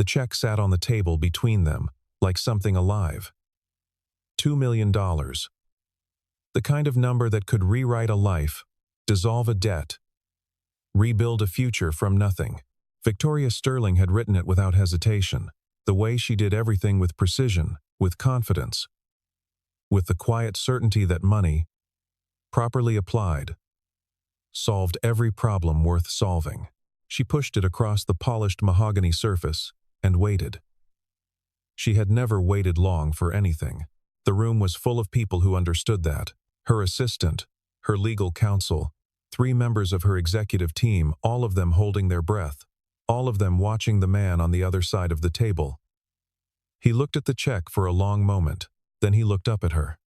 The check sat on the table between them, like something alive. $2 million. The kind of number that could rewrite a life, dissolve a debt, rebuild a future from nothing. Victoria Sterling had written it without hesitation, the way she did everything with precision, with confidence, with the quiet certainty that money, properly applied, solved every problem worth solving. She pushed it across the polished mahogany surface and waited. She had never waited long for anything. The room was full of people who understood that. Her assistant, her legal counsel, 3 members of her executive team, all of them holding their breath, all of them watching the man on the other side of the table. He looked at the check for a long moment, then he looked up at her.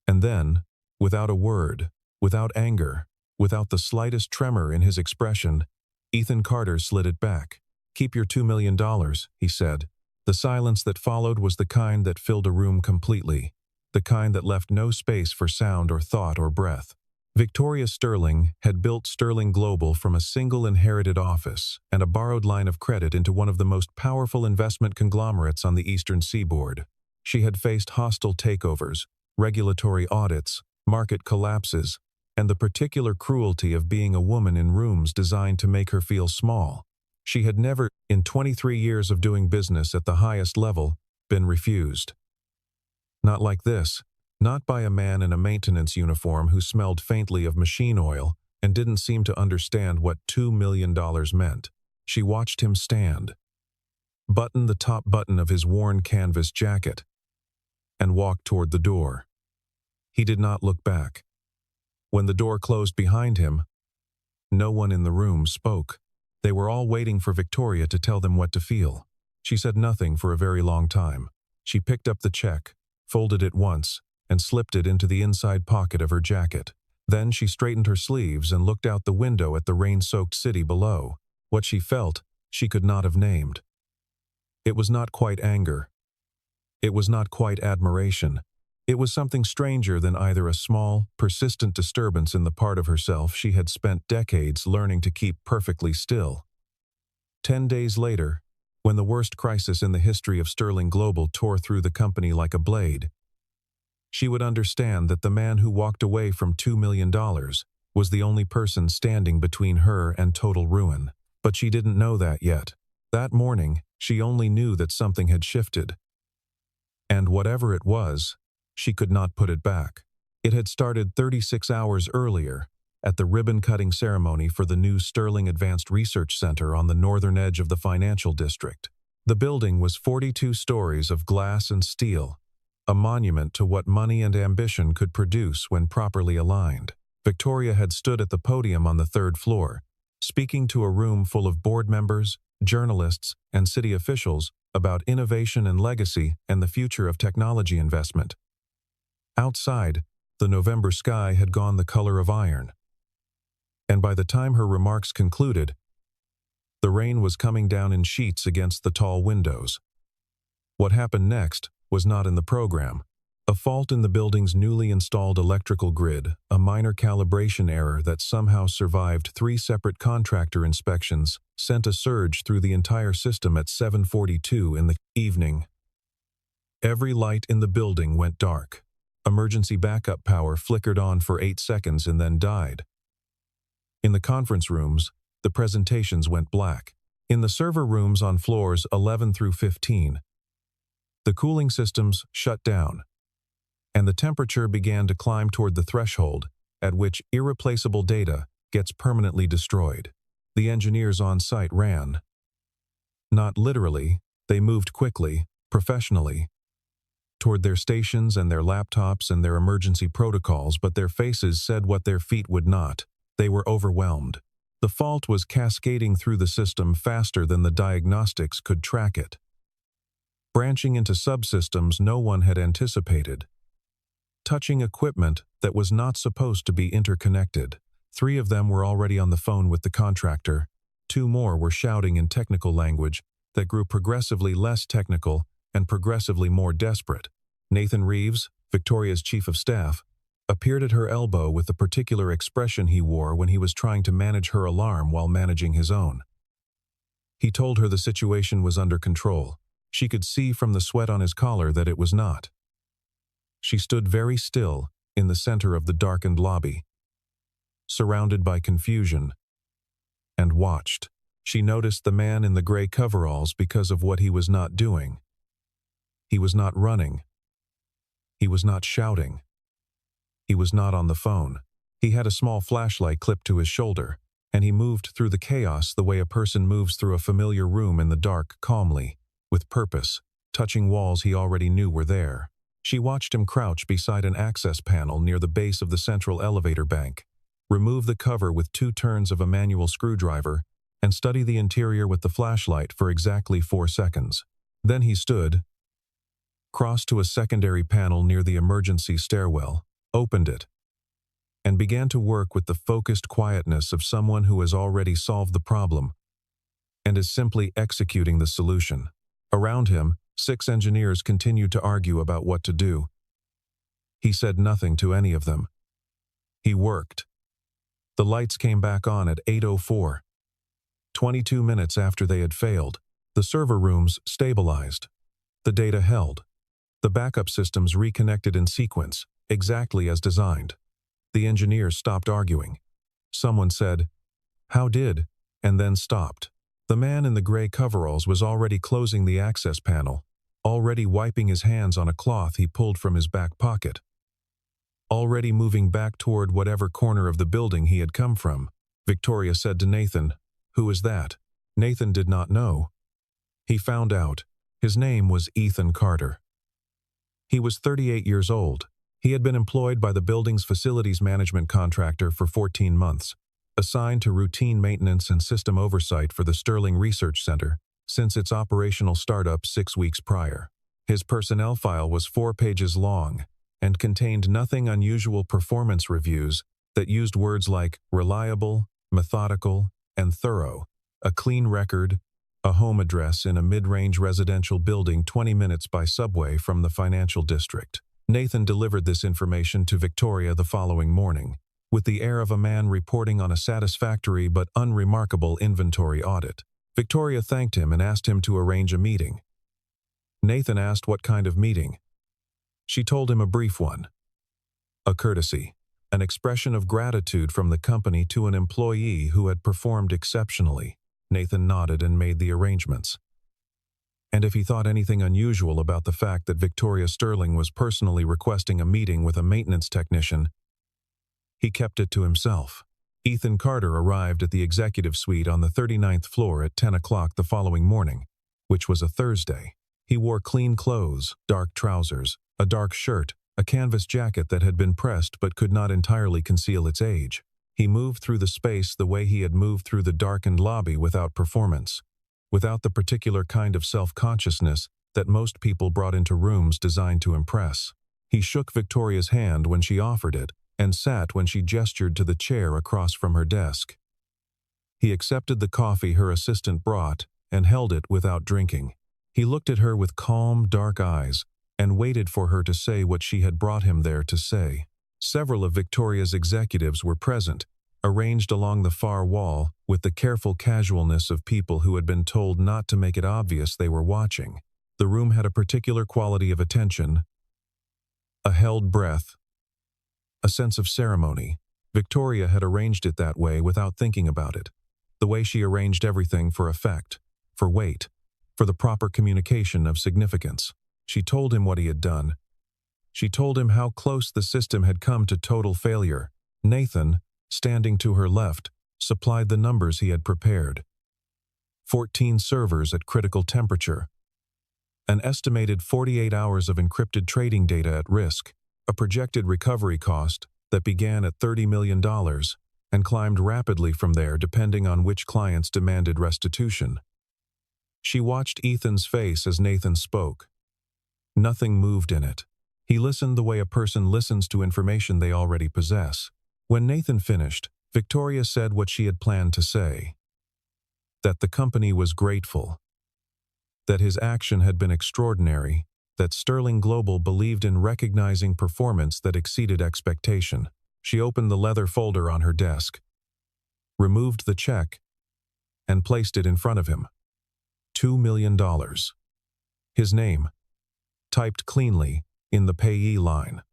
And then, without a word, without anger, without the slightest tremor in his expression, Ethan Carter slid it back. "Keep your $2 million, he said. The silence that followed was the kind that filled a room completely, the kind that left no space for sound or thought or breath. Victoria Sterling had built Sterling Global from a single inherited office and a borrowed line of credit into one of the most powerful investment conglomerates on the eastern seaboard. She had faced hostile takeovers, regulatory audits, market collapses, and the particular cruelty of being a woman in rooms designed to make her feel small. She had never, in 23 years of doing business at the highest level, been refused. Not like this. Not by a man in a maintenance uniform who smelled faintly of machine oil and didn't seem to understand what $2 million meant. She watched him stand, button the top button of his worn canvas jacket, and walk toward the door. He did not look back. When the door closed behind him, no one in the room spoke. They were all waiting for Victoria to tell them what to feel. She said nothing for a very long time. She picked up the check, folded it once, and slipped it into the inside pocket of her jacket. Then she straightened her sleeves and looked out the window at the rain-soaked city below. What she felt, she could not have named. It was not quite anger. It was not quite admiration. It was something stranger than either a small, persistent disturbance in the part of herself she had spent decades learning to keep perfectly still. 10 days later, when the worst crisis in the history of Sterling Global tore through the company like a blade, she would understand that the man who walked away from $2 million was the only person standing between her and total ruin. But she didn't know that yet. That morning, she only knew that something had shifted. And whatever it was, she could not put it back. It had started 36 hours earlier, at the ribbon-cutting ceremony for the new Sterling Advanced Research Center on the northern edge of the financial district. The building was 42 stories of glass and steel, a monument to what money and ambition could produce when properly aligned. Victoria had stood at the podium on the 3rd floor, speaking to a room full of board members, journalists, and city officials about innovation and legacy and the future of technology investment. Outside, the November sky had gone the color of iron. And by the time her remarks concluded, the rain was coming down in sheets against the tall windows. What happened next was not in the program. A fault in the building's newly installed electrical grid, a minor calibration error that somehow survived 3 separate contractor inspections, sent a surge through the entire system at 7:42 in the evening. Every light in the building went dark. Emergency backup power flickered on for 8 seconds and then died. In the conference rooms, the presentations went black. In the server rooms on floors 11 through 15, the cooling systems shut down, and the temperature began to climb toward the threshold at which irreplaceable data gets permanently destroyed. The engineers on site ran. Not literally, they moved quickly, professionally, toward their stations and their laptops and their emergency protocols, but their faces said what their feet would not. They were overwhelmed. The fault was cascading through the system faster than the diagnostics could track it, branching into subsystems no one had anticipated, touching equipment that was not supposed to be interconnected. 3 of them were already on the phone with the contractor. 2 more were shouting in technical language that grew progressively less technical and progressively more desperate. Nathan Reeves, Victoria's chief of staff, appeared at her elbow with the particular expression he wore when he was trying to manage her alarm while managing his own. He told her the situation was under control. She could see from the sweat on his collar that it was not. She stood very still in the center of the darkened lobby, surrounded by confusion, and watched. She noticed the man in the gray coveralls because of what he was not doing. He was not running. He was not shouting. He was not on the phone. He had a small flashlight clipped to his shoulder, and he moved through the chaos the way a person moves through a familiar room in the dark, calmly, with purpose, touching walls he already knew were there. She watched him crouch beside an access panel near the base of the central elevator bank, remove the cover with 2 turns of a manual screwdriver, and study the interior with the flashlight for exactly 4 seconds. Then he stood, crossed to a secondary panel near the emergency stairwell, opened it, and began to work with the focused quietness of someone who has already solved the problem and is simply executing the solution. Around him, 6 engineers continued to argue about what to do. He said nothing to any of them. He worked. The lights came back on at 8:04. 22 minutes after they had failed, the server rooms stabilized. The data held. The backup systems reconnected in sequence, exactly as designed. The engineers stopped arguing. Someone said, "How did?" and then stopped. The man in the gray coveralls was already closing the access panel, already wiping his hands on a cloth he pulled from his back pocket, already moving back toward whatever corner of the building he had come from. Victoria said to Nathan, "Who is that?" Nathan did not know. He found out. His name was Ethan Carter. He was 38 years old. He had been employed by the building's facilities management contractor for 14 months, assigned to routine maintenance and system oversight for the Sterling Research Center since its operational startup 6 weeks prior. His personnel file was 4 pages long and contained nothing unusual performance reviews that used words like reliable, methodical, and thorough, a clean record, a home address in a mid-range residential building 20 minutes by subway from the financial district. Nathan delivered this information to Victoria the following morning, with the air of a man reporting on a satisfactory but unremarkable inventory audit. Victoria thanked him and asked him to arrange a meeting. Nathan asked what kind of meeting. She told him a brief one. A courtesy, an expression of gratitude from the company to an employee who had performed exceptionally. Nathan nodded and made the arrangements. And if he thought anything unusual about the fact that Victoria Sterling was personally requesting a meeting with a maintenance technician, he kept it to himself. Ethan Carter arrived at the executive suite on the 39th floor at 10 o'clock the following morning, which was a Thursday. He wore clean clothes, dark trousers, a dark shirt, a canvas jacket that had been pressed but could not entirely conceal its age. He moved through the space the way he had moved through the darkened lobby without performance, without the particular kind of self-consciousness that most people brought into rooms designed to impress. He shook Victoria's hand when she offered it, and sat when she gestured to the chair across from her desk. He accepted the coffee her assistant brought and held it without drinking. He looked at her with calm, dark eyes and waited for her to say what she had brought him there to say. Several of Victoria's executives were present, arranged along the far wall with the careful casualness of people who had been told not to make it obvious they were watching. The room had a particular quality of attention, a held breath, a sense of ceremony. Victoria had arranged it that way without thinking about it. The way she arranged everything for effect, for weight, for the proper communication of significance. She told him what he had done. She told him how close the system had come to total failure. Nathan, standing to her left, supplied the numbers he had prepared. 14 servers at critical temperature. An estimated 48 hours of encrypted trading data at risk. A projected recovery cost that began at $30 million and climbed rapidly from there depending on which clients demanded restitution. She watched Ethan's face as Nathan spoke. Nothing moved in it. He listened the way a person listens to information they already possess. When Nathan finished, Victoria said what she had planned to say. That the company was grateful. That his action had been extraordinary. That Sterling Global believed in recognizing performance that exceeded expectation. She opened the leather folder on her desk, removed the check, and placed it in front of him. $2 million. His name, typed cleanly in the payee line.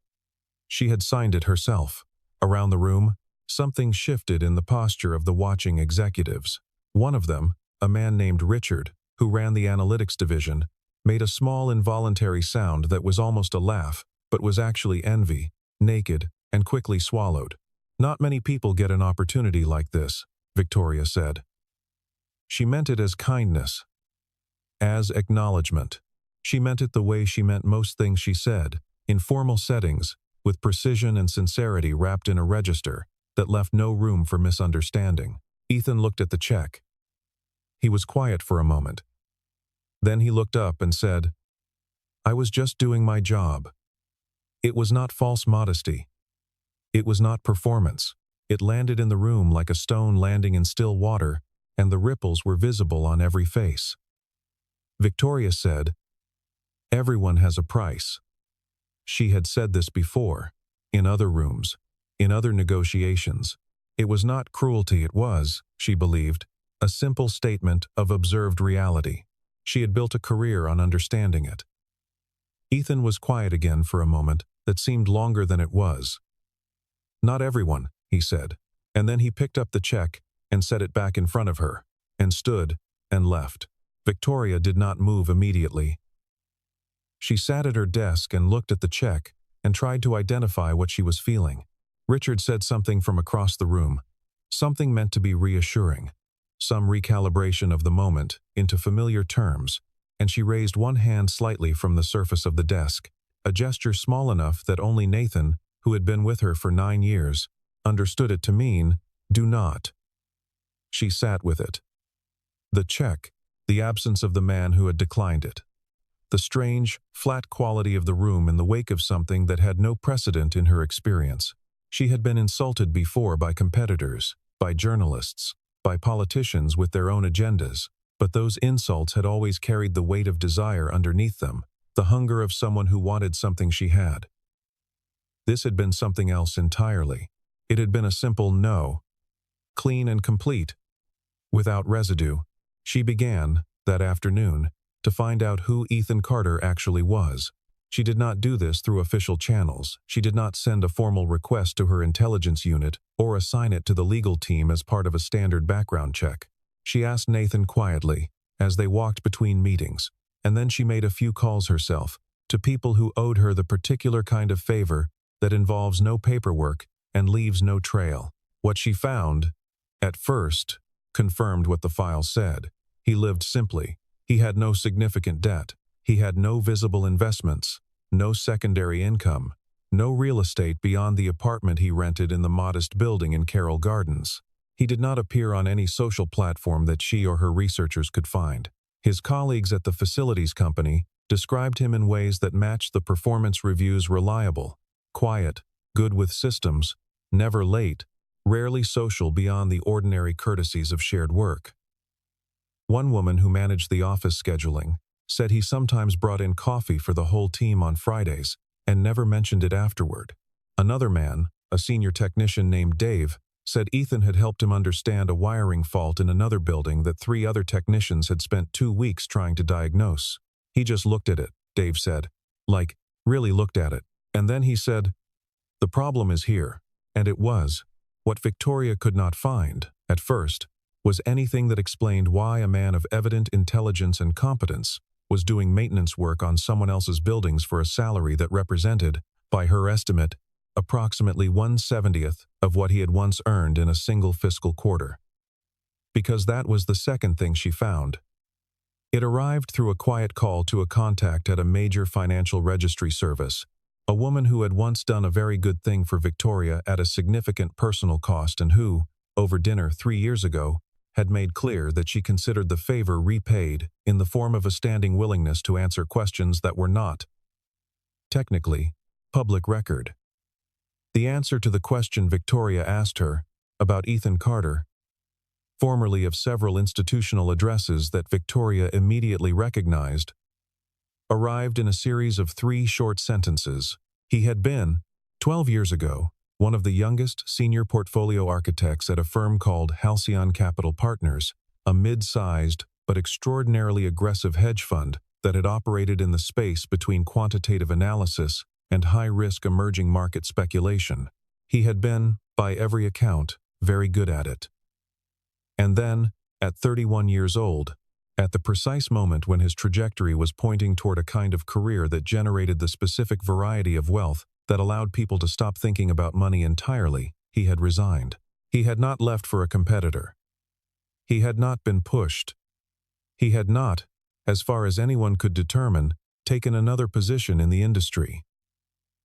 She had signed it herself. Around the room, something shifted in the posture of the watching executives. One of them, a man named Richard, who ran the analytics division, made a small involuntary sound that was almost a laugh, but was actually envy, naked, and quickly swallowed. "Not many people get an opportunity like this," Victoria said. She meant it as kindness, as acknowledgement. She meant it the way she meant most things she said, in formal settings, with precision and sincerity wrapped in a register that left no room for misunderstanding. Ethan looked at the check. He was quiet for a moment. Then he looked up and said, "I was just doing my job." It was not false modesty. It was not performance. It landed in the room like a stone landing in still water, and the ripples were visible on every face. Victoria said, "Everyone has a price." She had said this before, in other rooms, in other negotiations. It was not cruelty, it was, she believed, a simple statement of observed reality. She had built a career on understanding it. Ethan was quiet again for a moment that seemed longer than it was. "Not everyone," he said, and then he picked up the check and set it back in front of her, and stood and left. Victoria did not move immediately. She sat at her desk and looked at the check and tried to identify what she was feeling. Richard said something from across the room, something meant to be reassuring, some recalibration of the moment into familiar terms, and she raised one hand slightly from the surface of the desk, a gesture small enough that only Nathan, who had been with her for 9 years, understood it to mean, "Do not." She sat with it. The check, the absence of the man who had declined it. The strange, flat quality of the room in the wake of something that had no precedent in her experience. She had been insulted before by competitors, by journalists, by politicians with their own agendas, but those insults had always carried the weight of desire underneath them, the hunger of someone who wanted something she had. This had been something else entirely. It had been a simple no, clean and complete, without residue. She began, that afternoon, to find out who Ethan Carter actually was. She did not do this through official channels. She did not send a formal request to her intelligence unit or assign it to the legal team as part of a standard background check. She asked Nathan quietly, as they walked between meetings, and then she made a few calls herself, to people who owed her the particular kind of favor that involves no paperwork and leaves no trail. What she found, at first, confirmed what the file said. He lived simply. He had no significant debt. He had no visible investments, no secondary income, no real estate beyond the apartment he rented in the modest building in Carroll Gardens. He did not appear on any social platform that she or her researchers could find. His colleagues at the facilities company described him in ways that matched the performance reviews: reliable, quiet, good with systems, never late, rarely social beyond the ordinary courtesies of shared work. One woman who managed the office scheduling said he sometimes brought in coffee for the whole team on Fridays and never mentioned it afterward. Another man, a senior technician named Dave, said Ethan had helped him understand a wiring fault in another building that 3 other technicians had spent 2 weeks trying to diagnose. "He just looked at it," Dave said. "Like, really looked at it. And then he said, 'The problem is here.' And it was. What Victoria could not find, at first, was anything that explained why a man of evident intelligence and competence was doing maintenance work on someone else's buildings for a salary that represented, by her estimate, approximately 1/70th of what he had once earned in a single fiscal quarter. Because that was the second thing she found. It arrived through a quiet call to a contact at a major financial registry service, a woman who had once done a very good thing for Victoria at a significant personal cost and who, over dinner 3 years ago, had made clear that she considered the favor repaid in the form of a standing willingness to answer questions that were not, technically, public record. The answer to the question Victoria asked her, about Ethan Carter, formerly of several institutional addresses that Victoria immediately recognized, arrived in a series of 3 short sentences. He had been, 12 years ago, one of the youngest senior portfolio architects at a firm called Halcyon Capital Partners, a mid-sized but extraordinarily aggressive hedge fund that had operated in the space between quantitative analysis and high-risk emerging market speculation. He had been, by every account, very good at it. And then, at 31 years old, at the precise moment when his trajectory was pointing toward a kind of career that generated the specific variety of wealth that allowed people to stop thinking about money entirely, he had resigned. He had not left for a competitor. He had not been pushed. He had not, as far as anyone could determine, taken another position in the industry.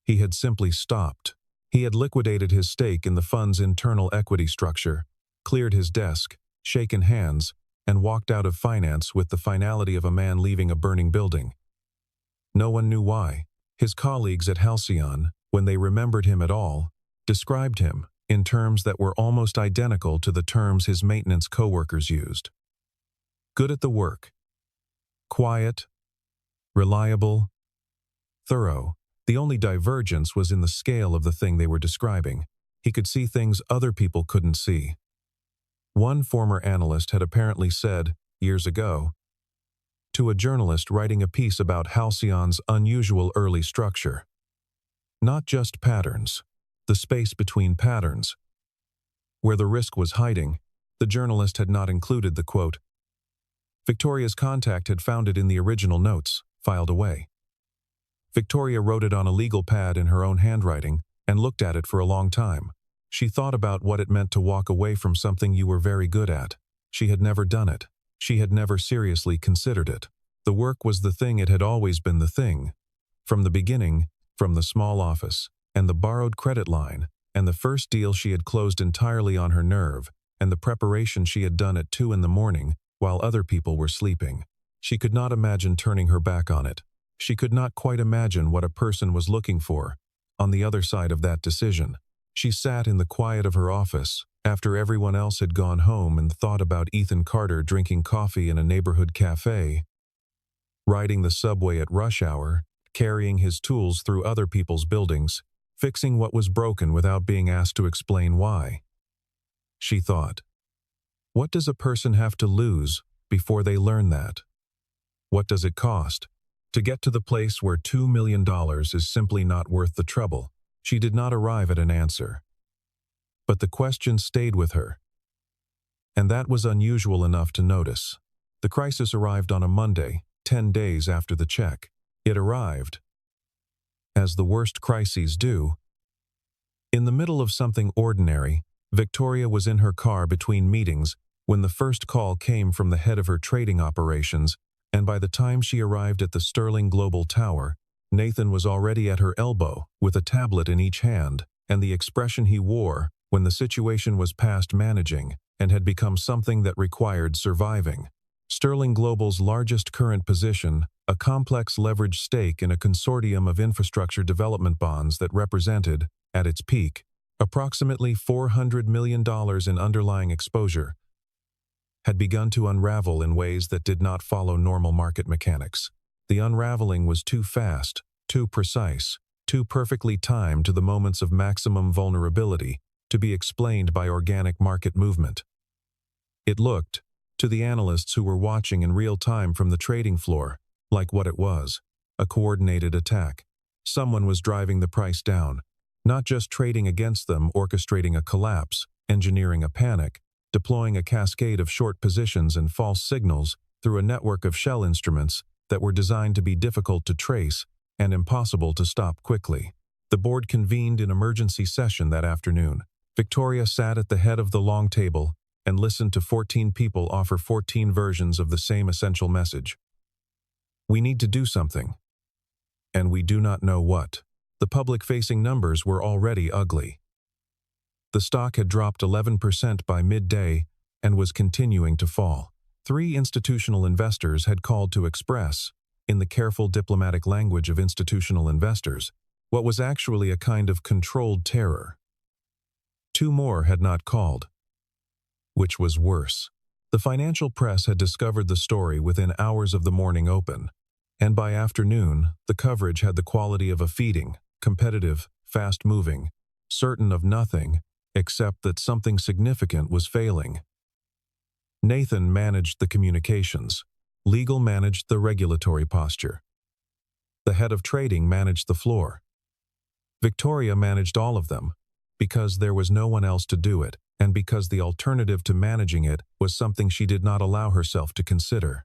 He had simply stopped. He had liquidated his stake in the fund's internal equity structure, cleared his desk, shaken hands, and walked out of finance with the finality of a man leaving a burning building. No one knew why. His colleagues at Halcyon, when they remembered him at all, described him in terms that were almost identical to the terms his maintenance coworkers used. Good at the work. Quiet. Reliable. Thorough. The only divergence was in the scale of the thing they were describing. He could see things other people couldn't see. One former analyst had apparently said, years ago, to a journalist writing a piece about Halcyon's unusual early structure, "Not just patterns, the space between patterns." Where the risk was hiding, the journalist had not included the quote. Victoria's contact had found it in the original notes, filed away. Victoria wrote it on a legal pad in her own handwriting and looked at it for a long time. She thought about what it meant to walk away from something you were very good at. She had never done it. She had never seriously considered it. The work was the thing. It had always been the thing. From the beginning, from the small office, and the borrowed credit line, and the first deal she had closed entirely on her nerve, and the preparation she had done at 2 a.m, while other people were sleeping. She could not imagine turning her back on it. She could not quite imagine what a person was looking for on the other side of that decision. She sat in the quiet of her office, after everyone else had gone home, and thought about Ethan Carter drinking coffee in a neighborhood cafe, riding the subway at rush hour, carrying his tools through other people's buildings, fixing what was broken without being asked to explain why. She thought, what does a person have to lose before they learn that? What does it cost to get to the place where $2 million is simply not worth the trouble? She did not arrive at an answer. But the question stayed with her. And that was unusual enough to notice. The crisis arrived on a Monday, 10 days after the check. It arrived, as the worst crises do. In the middle of something ordinary, Victoria was in her car between meetings when the first call came from the head of her trading operations, and by the time she arrived at the Sterling Global Tower, Nathan was already at her elbow with a tablet in each hand, and the expression he wore when the situation was past managing and had become something that required surviving. Sterling Global's largest current position, a complex leveraged stake in a consortium of infrastructure development bonds that represented, at its peak, approximately $400 million in underlying exposure, had begun to unravel in ways that did not follow normal market mechanics. The unraveling was too fast, too precise, too perfectly timed to the moments of maximum vulnerability to be explained by organic market movement. It looked, to the analysts who were watching in real time from the trading floor, like what it was, a coordinated attack. Someone was driving the price down, not just trading against them, orchestrating a collapse, engineering a panic, deploying a cascade of short positions and false signals through a network of shell instruments that were designed to be difficult to trace and impossible to stop quickly. The board convened in emergency session that afternoon. Victoria sat at the head of the long table and listened to 14 people offer 14 versions of the same essential message. We need to do something. And we do not know what. The public-facing numbers were already ugly. The stock had dropped 11% by midday and was continuing to fall. 3 institutional investors had called to express, in the careful diplomatic language of institutional investors, what was actually a kind of controlled terror. 2 more had not called, which was worse. The financial press had discovered the story within hours of the morning open, and by afternoon, the coverage had the quality of a feeding, competitive, fast-moving, certain of nothing except that something significant was failing. Nathan managed the communications. Legal managed the regulatory posture. The head of trading managed the floor. Victoria managed all of them, because there was no one else to do it, and because the alternative to managing it was something she did not allow herself to consider.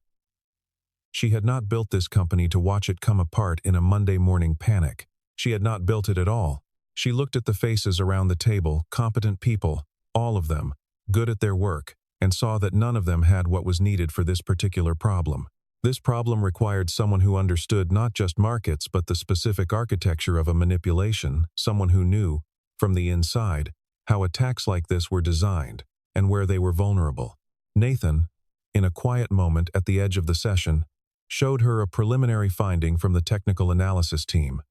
She had not built this company to watch it come apart in a Monday morning panic. She had not built it at all. She looked at the faces around the table, competent people, all of them, good at their work, and saw that none of them had what was needed for this particular problem. This problem required someone who understood not just markets but the specific architecture of a manipulation, someone who knew, from the inside, how attacks like this were designed, and where they were vulnerable. Nathan, in a quiet moment at the edge of the session, showed her a preliminary finding from the technical analysis team.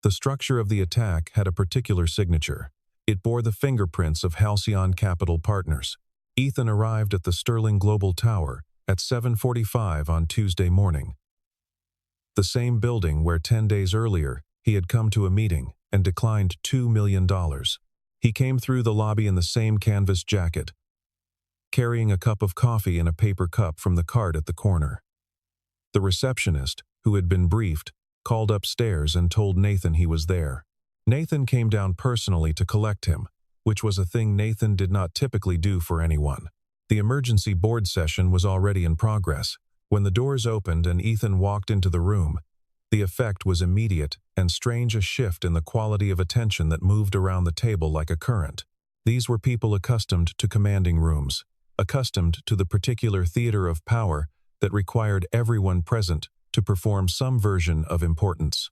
The structure of the attack had a particular signature. It bore the fingerprints of Halcyon Capital Partners. Ethan arrived at the Sterling Global Tower at 7:45 on Tuesday morning. The same building where 10 days earlier he had come to a meeting and declined $2 million. He came through the lobby in the same canvas jacket, carrying a cup of coffee in a paper cup from the cart at the corner. The receptionist, who had been briefed, called upstairs and told Nathan he was there. Nathan came down personally to collect him, which was a thing Nathan did not typically do for anyone. The emergency board session was already in progress. When the doors opened and Ethan walked into the room, the effect was immediate and strange, a shift in the quality of attention that moved around the table like a current. These were people accustomed to commanding rooms, accustomed to the particular theater of power that required everyone present to perform some version of importance.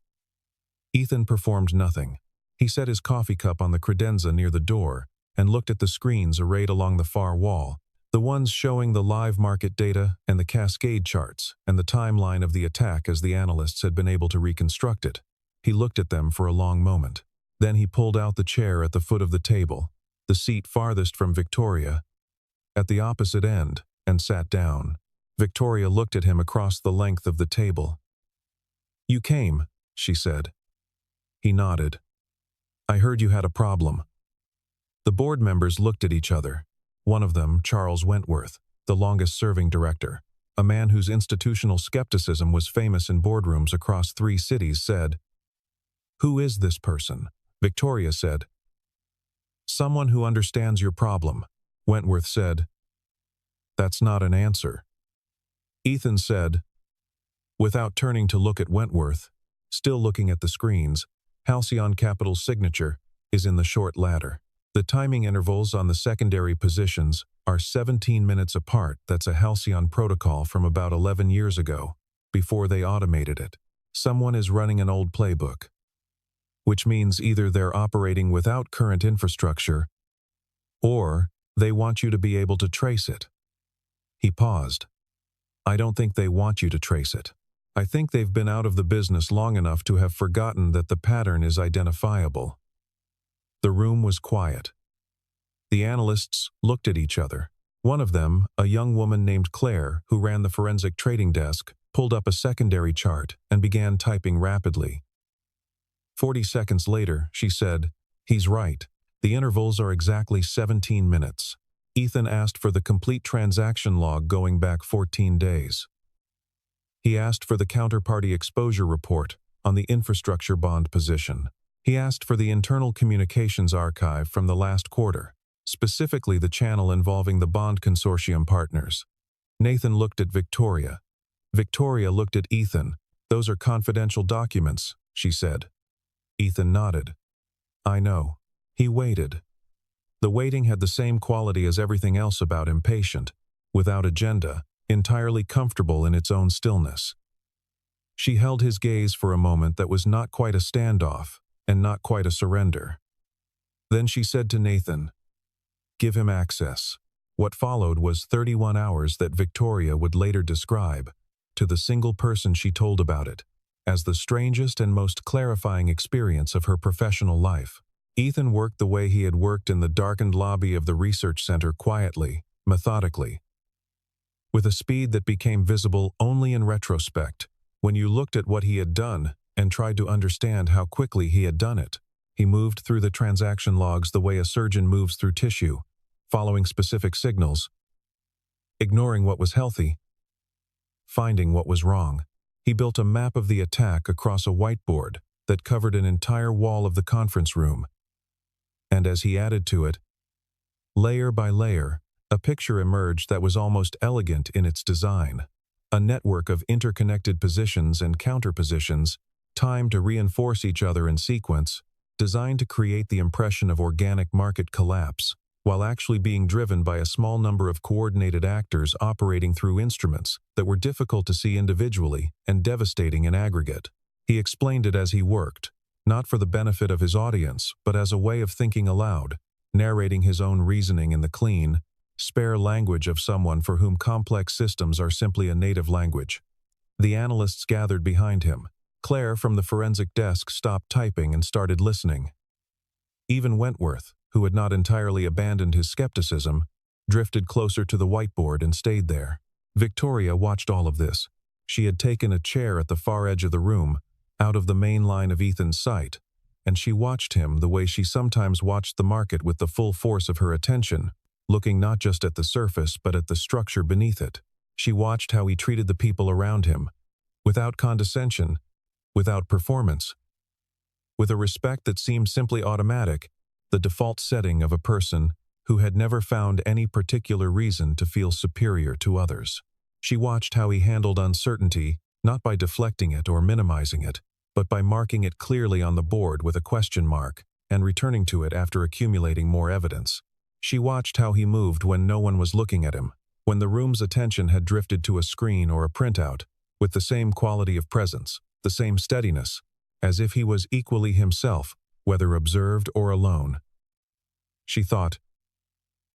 Ethan performed nothing. He set his coffee cup on the credenza near the door and looked at the screens arrayed along the far wall, the ones showing the live market data and the cascade charts and the timeline of the attack as the analysts had been able to reconstruct it. He looked at them for a long moment. Then he pulled out the chair at the foot of the table, the seat farthest from Victoria, at the opposite end, and sat down. Victoria looked at him across the length of the table. "You came," she said. He nodded. "I heard you had a problem." The board members looked at each other. One of them, Charles Wentworth, the longest-serving director, a man whose institutional skepticism was famous in boardrooms across 3 cities, said, "Who is this person?" Victoria said, "Someone who understands your problem." Wentworth said, "That's not an answer." Ethan said, without turning to look at Wentworth, still looking at the screens, Halcyon Capital's signature is in the short ladder. The timing intervals on the secondary positions are 17 minutes apart. That's a Halcyon protocol from about 11 years ago, before they automated it. Someone is running an old playbook, which means either they're operating without current infrastructure, or they want you to be able to trace it. He paused. "I don't think they want you to trace it. I think they've been out of the business long enough to have forgotten that the pattern is identifiable." The room was quiet. The analysts looked at each other. One of them, a young woman named Claire, who ran the forensic trading desk, pulled up a secondary chart and began typing rapidly. 40 seconds later, she said, "He's right. The intervals are exactly 17 minutes. Ethan asked for the complete transaction log going back 14 days. He asked for the counterparty exposure report on the infrastructure bond position. He asked for the internal communications archive from the last quarter, specifically the channel involving the bond consortium partners." Nathan looked at Victoria. Victoria looked at Ethan. "Those are confidential documents," she said. Ethan nodded. "I know." He waited. The waiting had the same quality as everything else about him: patient, without agenda, entirely comfortable in its own stillness. She held his gaze for a moment that was not quite a standoff and not quite a surrender. Then she said to Nathan, "Give him access." What followed was 31 hours that Victoria would later describe, to the single person she told about it, as the strangest and most clarifying experience of her professional life. Ethan worked the way he had worked in the darkened lobby of the research center, quietly, methodically, with a speed that became visible only in retrospect, when you looked at what he had done and tried to understand how quickly he had done it. He moved through the transaction logs the way a surgeon moves through tissue, following specific signals, ignoring what was healthy, finding what was wrong. He built a map of the attack across a whiteboard that covered an entire wall of the conference room. And as he added to it, layer by layer, a picture emerged that was almost elegant in its design. A network of interconnected positions and counterpositions, timed to reinforce each other in sequence, designed to create the impression of organic market collapse, while actually being driven by a small number of coordinated actors operating through instruments that were difficult to see individually and devastating in aggregate. He explained it as he worked, not for the benefit of his audience, but as a way of thinking aloud, narrating his own reasoning in the clean, spare language of someone for whom complex systems are simply a native language. The analysts gathered behind him. Claire from the forensic desk stopped typing and started listening. Even Wentworth, who had not entirely abandoned his skepticism, drifted closer to the whiteboard and stayed there. Victoria watched all of this. She had taken a chair at the far edge of the room, out of the main line of Ethan's sight, and she watched him the way she sometimes watched the market, with the full force of her attention, looking not just at the surface but at the structure beneath it. She watched how he treated the people around him, without condescension, without performance, with a respect that seemed simply automatic, the default setting of a person who had never found any particular reason to feel superior to others. She watched how he handled uncertainty, not by deflecting it or minimizing it, but by marking it clearly on the board with a question mark and returning to it after accumulating more evidence. She watched how he moved when no one was looking at him, when the room's attention had drifted to a screen or a printout, with the same quality of presence, the same steadiness, as if he was equally himself, whether observed or alone. She thought,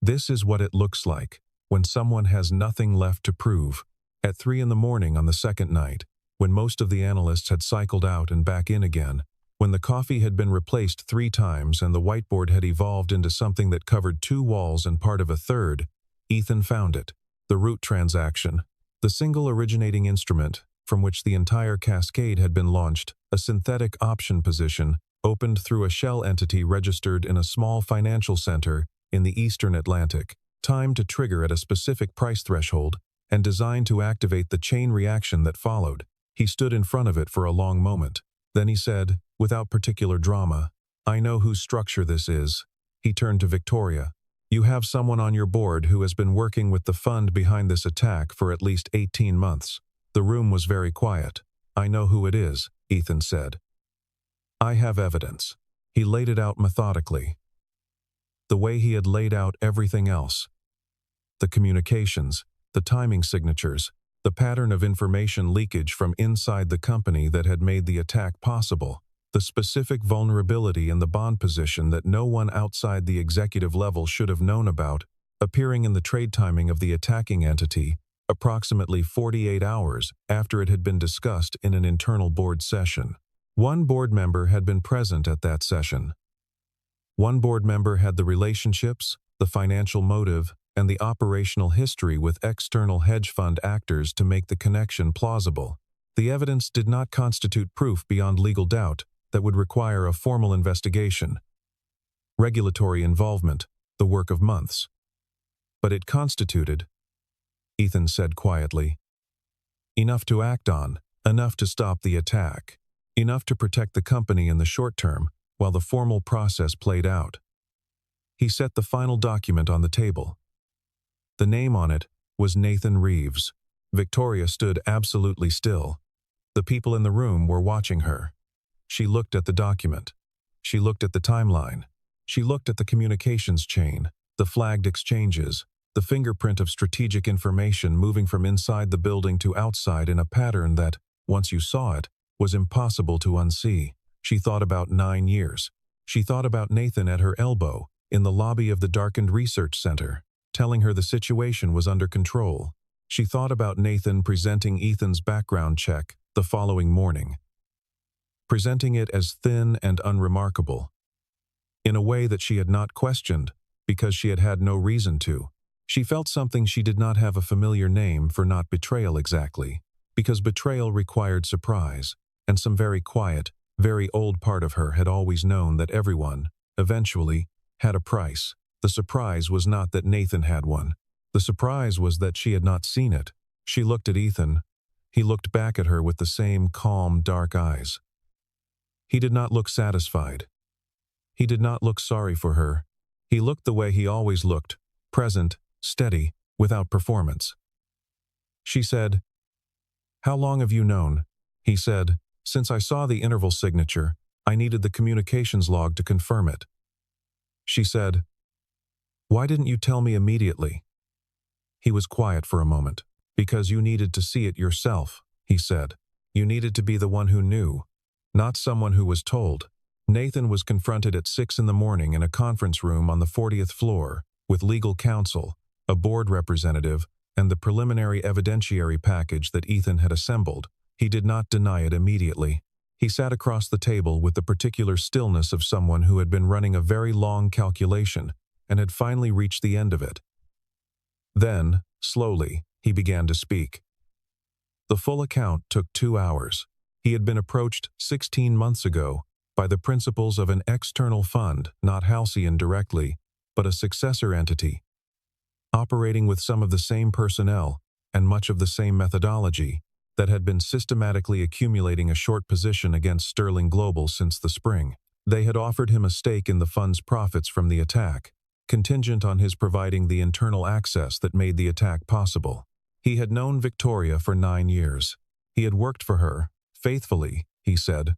this is what it looks like when someone has nothing left to prove. At 3 a.m. on the second night, when most of the analysts had cycled out and back in again, when the coffee had been replaced 3 times and the whiteboard had evolved into something that covered 2 walls and part of a third, Ethan found it, the root transaction, the single originating instrument from which the entire cascade had been launched, a synthetic option position opened through a shell entity registered in a small financial center in the Eastern Atlantic, timed to trigger at a specific price threshold and designed to activate the chain reaction that followed. He stood in front of it for a long moment. Then he said, without particular drama, I know whose structure this is. He turned to Victoria. You have someone on your board who has been working with the fund behind this attack for at least 18 months. The room was very quiet. I know who it is, Ethan said. I have evidence. He laid it out methodically, the way he had laid out everything else. The communications, the timing signatures, the pattern of information leakage from inside the company that had made the attack possible, the specific vulnerability in the bond position that no one outside the executive level should have known about, appearing in the trade timing of the attacking entity, approximately 48 hours after it had been discussed in an internal board session. One board member had been present at that session. One board member had the relationships, the financial motive, and the operational history with external hedge fund actors to make the connection plausible. The evidence did not constitute proof beyond legal doubt that would require a formal investigation, regulatory involvement, the work of months. But it constituted, Ethan said quietly, enough to act on, enough to stop the attack, enough to protect the company in the short term while the formal process played out. He set the final document on the table. The name on it was Nathan Reeves. Victoria stood absolutely still. The people in the room were watching her. She looked at the document. She looked at the timeline. She looked at the communications chain, the flagged exchanges, the fingerprint of strategic information moving from inside the building to outside in a pattern that, once you saw it, was impossible to unsee. She thought about 9 years. She thought about Nathan at her elbow, in the lobby of the darkened research center, telling her the situation was under control. She thought about Nathan presenting Ethan's background check the following morning, presenting it as thin and unremarkable, in a way that she had not questioned, because she had had no reason to. She felt something she did not have a familiar name for, not betrayal exactly, because betrayal required surprise, and some very quiet, very old part of her had always known that everyone, eventually, had a price. The surprise was not that Nathan had one. The surprise was that she had not seen it. She looked at Ethan. He looked back at her with the same calm, dark eyes. He did not look satisfied. He did not look sorry for her. He looked the way he always looked, present, steady, without performance. She said, "How long have you known?" He said, "Since I saw the interval signature, I needed the communications log to confirm it." She said, "Why didn't you tell me immediately?" He was quiet for a moment. "Because you needed to see it yourself," he said. "You needed to be the one who knew, not someone who was told." Nathan was confronted at 6 in the morning in a conference room on the 40th floor, with legal counsel, a board representative, and the preliminary evidentiary package that Ethan had assembled. He did not deny it immediately. He sat across the table with the particular stillness of someone who had been running a very long calculation and had finally reached the end of it. Then, slowly, he began to speak. The full account took 2 hours. He had been approached 16 months ago by the principals of an external fund, not Halcyon directly, but a successor entity, operating with some of the same personnel and much of the same methodology that had been systematically accumulating a short position against Sterling Global since the spring. They had offered him a stake in the fund's profits from the attack, contingent on his providing the internal access that made the attack possible. He had known Victoria for 9 years. He had worked for her, faithfully, he said,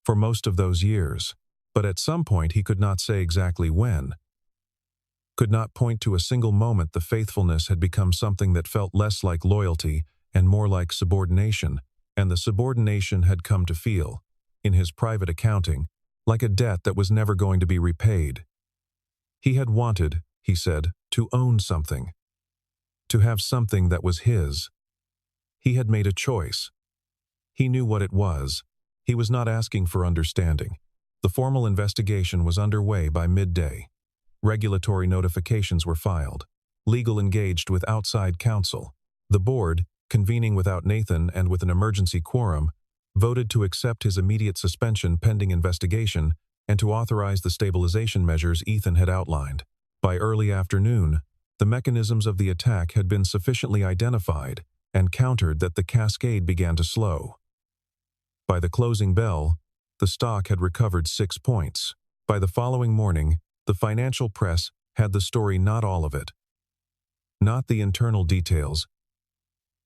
for most of those years, but at some point he could not say exactly when. Could not point to a single moment the faithfulness had become something that felt less like loyalty and more like subordination, and the subordination had come to feel, in his private accounting, like a debt that was never going to be repaid. He had wanted, he said, to own something, to have something that was his. He had made a choice. He knew what it was. He was not asking for understanding. The formal investigation was underway by midday. Regulatory notifications were filed. Legal engaged with outside counsel. The board, convening without Nathan and with an emergency quorum, voted to accept his immediate suspension pending investigation and to authorize the stabilization measures Ethan had outlined. By early afternoon, the mechanisms of the attack had been sufficiently identified and countered that the cascade began to slow. By the closing bell, the stock had recovered 6 points. By the following morning, the financial press had the story, not all of it, not the internal details,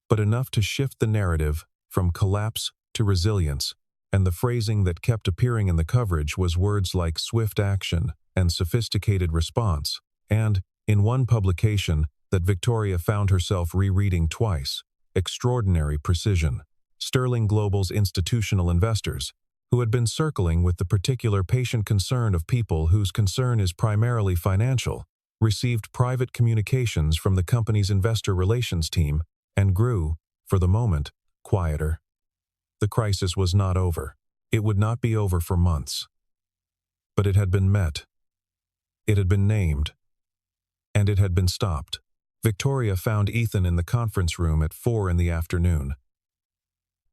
but enough to shift the narrative from collapse to resilience, and the phrasing that kept appearing in the coverage was words like swift action and sophisticated response, and, in one publication that Victoria found herself rereading twice, extraordinary precision. Sterling Global's institutional investors, who had been circling with the particular patient concern of people whose concern is primarily financial, received private communications from the company's investor relations team and grew, for the moment, quieter. The crisis was not over. It would not be over for months. But it had been met. It had been named. And it had been stopped. Victoria found Ethan in the conference room at 4 in the afternoon.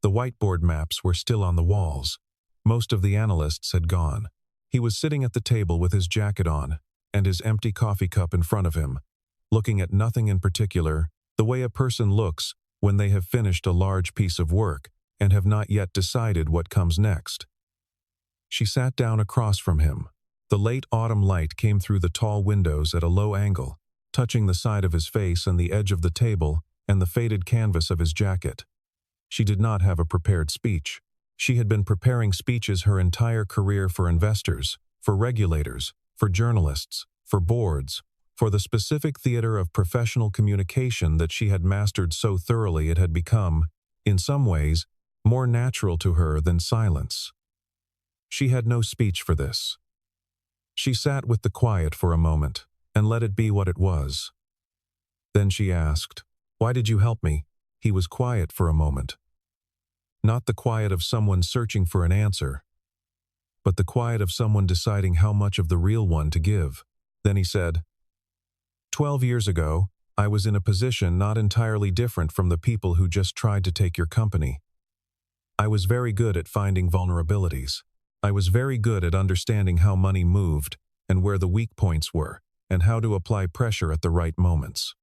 The whiteboard maps were still on the walls. Most of the analysts had gone. He was sitting at the table with his jacket on and his empty coffee cup in front of him, looking at nothing in particular, the way a person looks when they have finished a large piece of work and have not yet decided what comes next. She sat down across from him. The late autumn light came through the tall windows at a low angle, touching the side of his face and the edge of the table and the faded canvas of his jacket. She did not have a prepared speech. She had been preparing speeches her entire career for investors, for regulators, for journalists, for boards, for the specific theater of professional communication that she had mastered so thoroughly it had become, in some ways, more natural to her than silence. She had no speech for this. She sat with the quiet for a moment and let it be what it was. Then she asked, "Why did you help me?" He was quiet for a moment. Not the quiet of someone searching for an answer, but the quiet of someone deciding how much of the real one to give. Then he said, 12 years ago, I was in a position not entirely different from the people who just tried to take your company. I was very good at finding vulnerabilities. I was very good at understanding how money moved and where the weak points were and how to apply pressure at the right moments.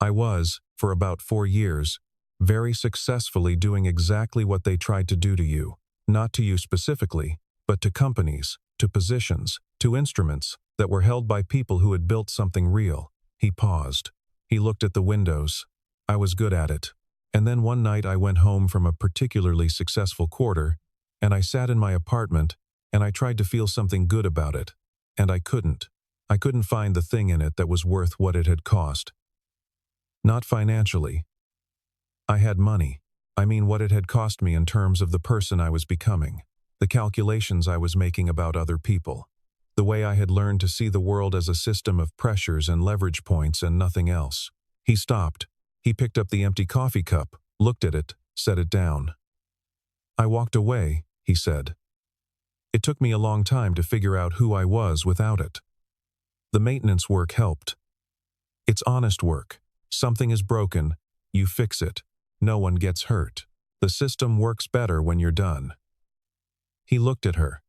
I was, for about 4 years, very successfully doing exactly what they tried to do to you. Not to you specifically, but to companies, to positions, to instruments that were held by people who had built something real. He paused. He looked at the windows. I was good at it. And then one night I went home from a particularly successful quarter, and I sat in my apartment, and I tried to feel something good about it. And I couldn't. I couldn't find the thing in it that was worth what it had cost. Not financially. I had money. I mean what it had cost me in terms of the person I was becoming, the calculations I was making about other people, the way I had learned to see the world as a system of pressures and leverage points and nothing else. He stopped. He picked up the empty coffee cup, looked at it, set it down. I walked away, he said. It took me a long time to figure out who I was without it. The maintenance work helped. It's honest work. Something is broken, you fix it. No one gets hurt. The system works better when you're done. He looked at her.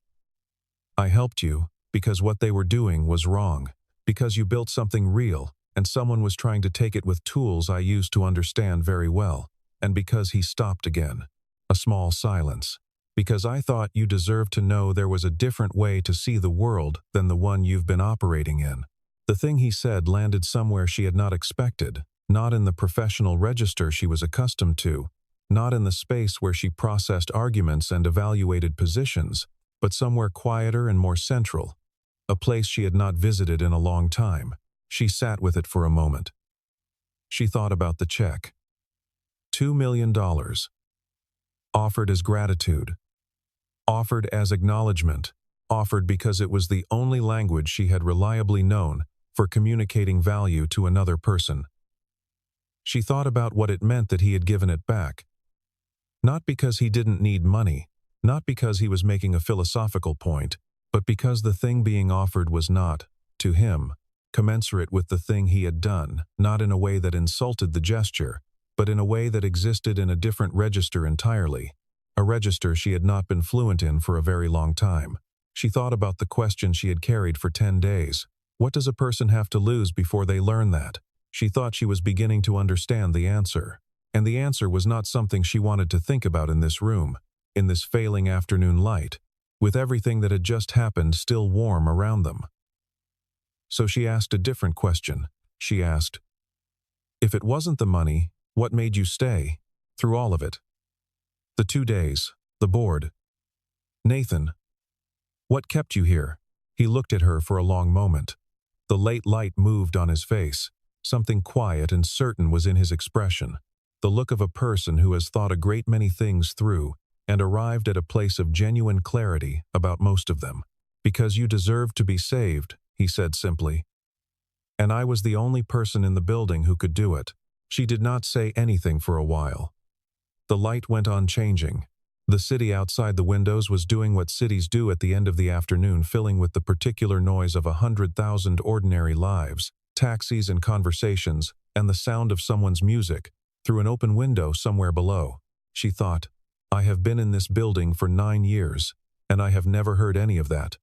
I helped you because what they were doing was wrong, because you built something real and someone was trying to take it with tools I used to understand very well, and because he stopped again. A small silence. Because I thought you deserved to know there was a different way to see the world than the one you've been operating in. The thing he said landed somewhere she had not expected, not in the professional register she was accustomed to, not in the space where she processed arguments and evaluated positions, but somewhere quieter and more central, a place she had not visited in a long time. She sat with it for a moment. She thought about the check. $2 million. Offered as gratitude. Offered as acknowledgement. Offered because it was the only language she had reliably known for communicating value to another person. She thought about what it meant that he had given it back. Not because he didn't need money, not because he was making a philosophical point, but because the thing being offered was not, to him, commensurate with the thing he had done, not in a way that insulted the gesture, but in a way that existed in a different register entirely, a register she had not been fluent in for a very long time. She thought about the question she had carried for 10 days. What does a person have to lose before they learn that? She thought she was beginning to understand the answer. And the answer was not something she wanted to think about in this room, in this failing afternoon light, with everything that had just happened still warm around them. So she asked a different question. She asked, if it wasn't the money, what made you stay, through all of it? The 2 days, the board. Nathan, what kept you here? He looked at her for a long moment. The late light moved on his face. Something quiet and certain was in his expression. The look of a person who has thought a great many things through and arrived at a place of genuine clarity about most of them. Because you deserved to be saved, he said simply. And I was the only person in the building who could do it. She did not say anything for a while. The light went on changing. The city outside the windows was doing what cities do at the end of the afternoon, filling with the particular noise of 100,000 ordinary lives, taxis and conversations, and the sound of someone's music, through an open window somewhere below. She thought, I have been in this building for 9 years, and I have never heard any of that.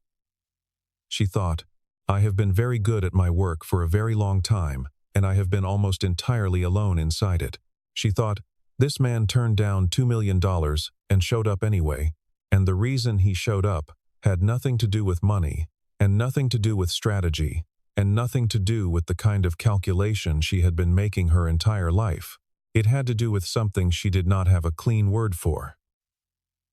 She thought, I have been very good at my work for a very long time, and I have been almost entirely alone inside it. She thought, this man turned down $2 million and showed up anyway, and the reason he showed up had nothing to do with money, and nothing to do with strategy, and nothing to do with the kind of calculation she had been making her entire life. It had to do with something she did not have a clean word for.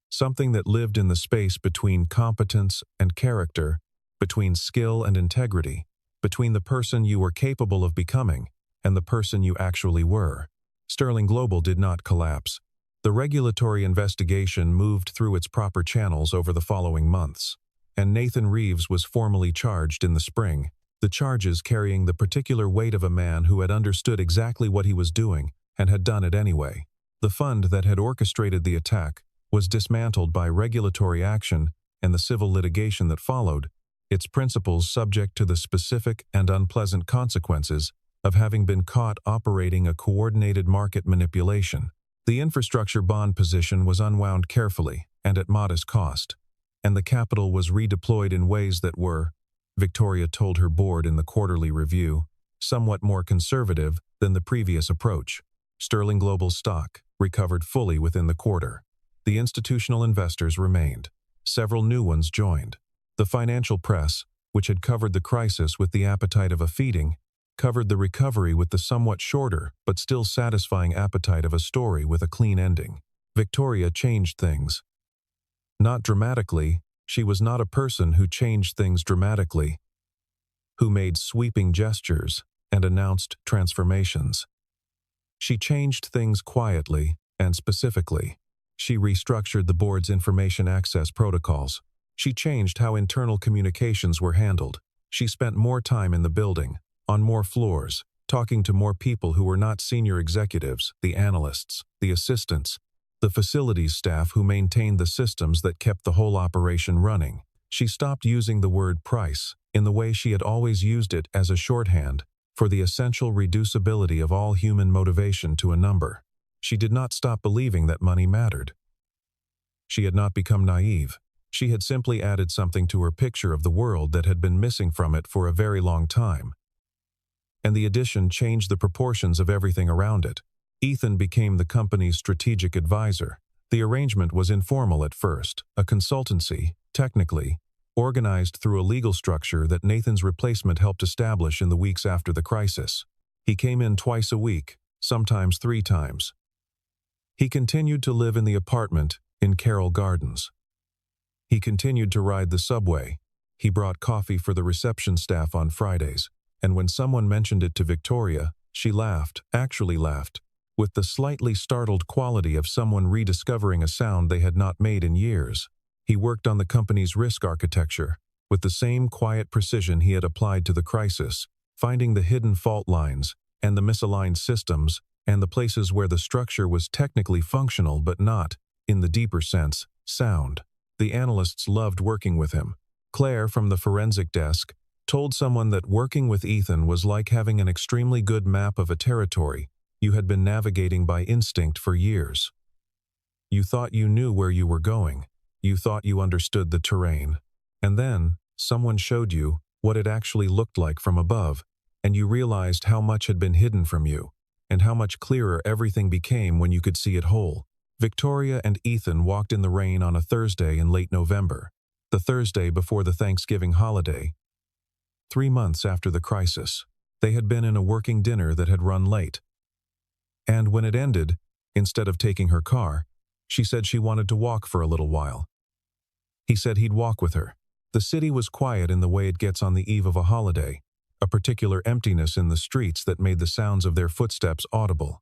Something that lived in the space between competence and character, between skill and integrity, between the person you were capable of becoming and the person you actually were. Sterling Global did not collapse. The regulatory investigation moved through its proper channels over the following months, and Nathan Reeves was formally charged in the spring, the charges carrying the particular weight of a man who had understood exactly what he was doing and had done it anyway. The fund that had orchestrated the attack was dismantled by regulatory action and the civil litigation that followed, its principals subject to the specific and unpleasant consequences of having been caught operating a coordinated market manipulation. The infrastructure bond position was unwound carefully and at modest cost, and the capital was redeployed in ways that were, Victoria told her board in the quarterly review, somewhat more conservative than the previous approach. Sterling Global's stock recovered fully within the quarter. The institutional investors remained. Several new ones joined. The financial press, which had covered the crisis with the appetite of a feeding, covered the recovery with the somewhat shorter but still satisfying appetite of a story with a clean ending. Victoria changed things. Not dramatically. She was not a person who changed things dramatically, who made sweeping gestures and announced transformations. She changed things quietly and specifically. She restructured the board's information access protocols. She changed how internal communications were handled. She spent more time in the building, on more floors, talking to more people who were not senior executives, the analysts, the assistants, the facilities staff who maintained the systems that kept the whole operation running. She stopped using the word price in the way she had always used it as a shorthand for the essential reducibility of all human motivation to a number. She did not stop believing that money mattered. She had not become naive. She had simply added something to her picture of the world that had been missing from it for a very long time. And the addition changed the proportions of everything around it. Ethan became the company's strategic advisor. The arrangement was informal at first, a consultancy, technically, organized through a legal structure that Nathan's replacement helped establish in the weeks after the crisis. He came in twice a week, sometimes 3 times. He continued to live in the apartment in Carroll Gardens. He continued to ride the subway. He brought coffee for the reception staff on Fridays, and when someone mentioned it to Victoria, she laughed, actually laughed, with the slightly startled quality of someone rediscovering a sound they had not made in years. He worked on the company's risk architecture, with the same quiet precision he had applied to the crisis, finding the hidden fault lines, and the misaligned systems, and the places where the structure was technically functional but not, in the deeper sense, sound. The analysts loved working with him. Claire, from the forensic desk, told someone that working with Ethan was like having an extremely good map of a territory you had been navigating by instinct for years. You thought you knew where you were going. You thought you understood the terrain. And then, someone showed you what it actually looked like from above, and you realized how much had been hidden from you, and how much clearer everything became when you could see it whole. Victoria and Ethan walked in the rain on a Thursday in late November, the Thursday before the Thanksgiving holiday. 3 months after the crisis, they had been in a working dinner that had run late. And when it ended, instead of taking her car, she said she wanted to walk for a little while. He said he'd walk with her. The city was quiet in the way it gets on the eve of a holiday, a particular emptiness in the streets that made the sounds of their footsteps audible.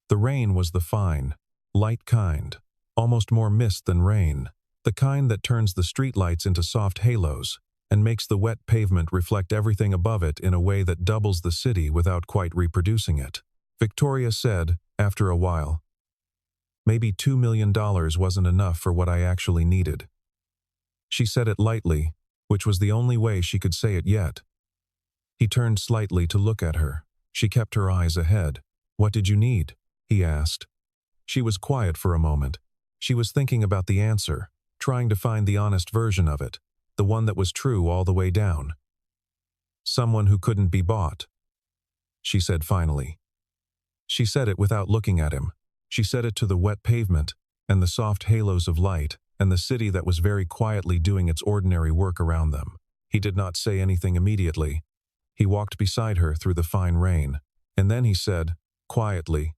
The rain was the fine, light kind, almost more mist than rain, the kind that turns the streetlights into soft halos and makes the wet pavement reflect everything above it in a way that doubles the city without quite reproducing it. Victoria said, after a while, "Maybe $2 million wasn't enough for what I actually needed." She said it lightly, which was the only way she could say it yet. He turned slightly to look at her. She kept her eyes ahead. "What did you need?" he asked. She was quiet for a moment. She was thinking about the answer, trying to find the honest version of it, the one that was true all the way down. "Someone who couldn't be bought," she said finally. She said it without looking at him. She said it to the wet pavement, and the soft halos of light, and the city that was very quietly doing its ordinary work around them. He did not say anything immediately. He walked beside her through the fine rain, and then he said, quietly,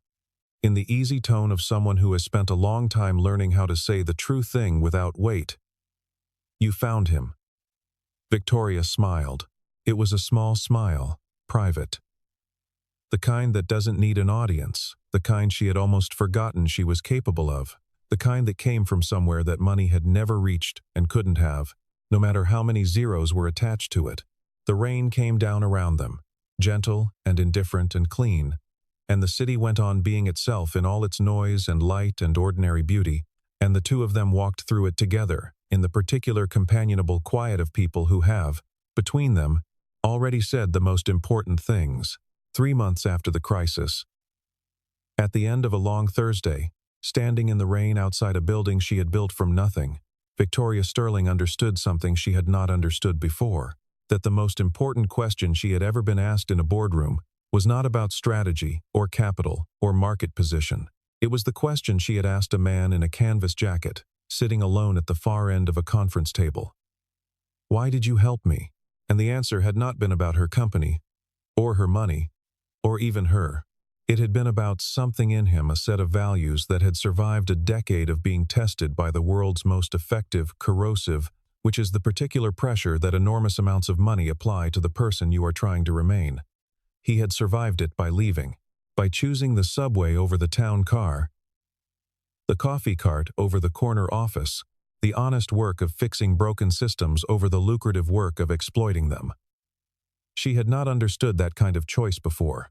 in the easy tone of someone who has spent a long time learning how to say the true thing without weight, "You found him." Victoria smiled. It was a small smile, private. The kind that doesn't need an audience, the kind she had almost forgotten she was capable of, the kind that came from somewhere that money had never reached and couldn't have, no matter how many zeros were attached to it. The rain came down around them, gentle and indifferent and clean, and the city went on being itself in all its noise and light and ordinary beauty, and the two of them walked through it together, in the particular companionable quiet of people who have, between them, already said the most important things. 3 months after the crisis. At the end of a long Thursday, standing in the rain outside a building she had built from nothing, Victoria Sterling understood something she had not understood before. that the most important question she had ever been asked in a boardroom was not about strategy or capital or market position. It was the question she had asked a man in a canvas jacket, sitting alone at the far end of a conference table. "Why did you help me?" And the answer had not been about her company, or her money, or even her. It had been about something in him, a set of values that had survived a decade of being tested by the world's most effective, corrosive, which is the particular pressure that enormous amounts of money apply to the person you are trying to remain. He had survived it by leaving, by choosing the subway over the town car, the coffee cart over the corner office, the honest work of fixing broken systems over the lucrative work of exploiting them. She had not understood that kind of choice before.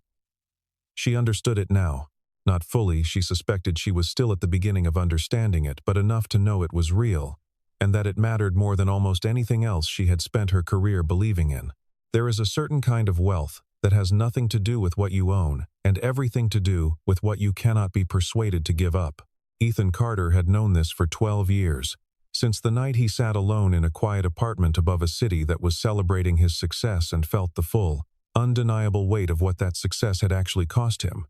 She understood it now. Not fully, she suspected she was still at the beginning of understanding it, but enough to know it was real, and that it mattered more than almost anything else she had spent her career believing in. There is a certain kind of wealth that has nothing to do with what you own, and everything to do with what you cannot be persuaded to give up. Ethan Carter had known this for 12 years, since the night he sat alone in a quiet apartment above a city that was celebrating his success and felt the full, undeniable weight of what that success had actually cost him.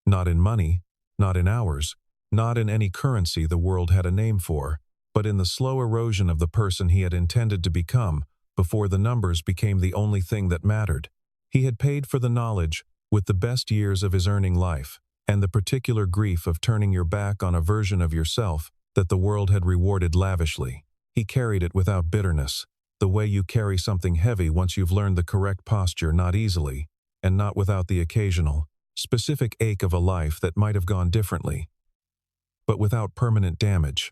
Not in money, not in hours, not in any currency the world had a name for, but in the slow erosion of the person he had intended to become before the numbers became the only thing that mattered. He had paid for the knowledge with the best years of his earning life, and the particular grief of turning your back on a version of yourself that the world had rewarded lavishly. He carried it without bitterness, the way you carry something heavy once you've learned the correct posture, not easily, and not without the occasional, specific ache of a life that might have gone differently, but without permanent damage.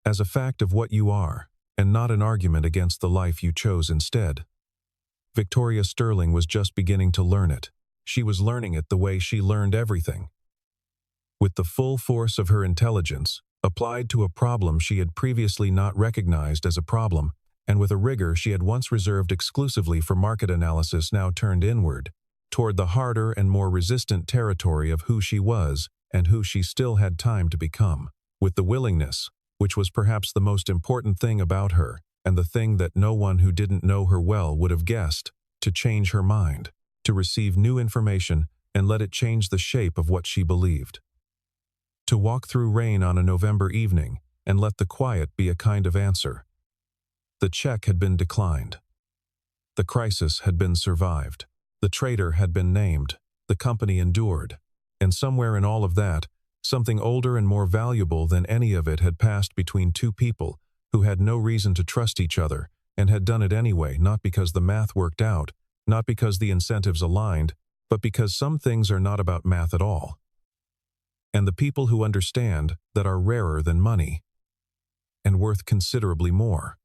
As a fact of what you are, and not an argument against the life you chose instead. Victoria Sterling was just beginning to learn it. She was learning it the way she learned everything. With the full force of her intelligence, applied to a problem she had previously not recognized as a problem, and with a rigor she had once reserved exclusively for market analysis now turned inward, toward the harder and more resistant territory of who she was and who she still had time to become. With the willingness, which was perhaps the most important thing about her, and the thing that no one who didn't know her well would have guessed, to change her mind, to receive new information and let it change the shape of what she believed. To walk through rain on a November evening and let the quiet be a kind of answer. The check had been declined. The crisis had been survived. The traitor had been named. The company endured. And somewhere in all of that, something older and more valuable than any of it had passed between two people who had no reason to trust each other and had done it anyway, not because the math worked out, not because the incentives aligned, but because some things are not about math at all. And the people who understand that are rarer than money and worth considerably more.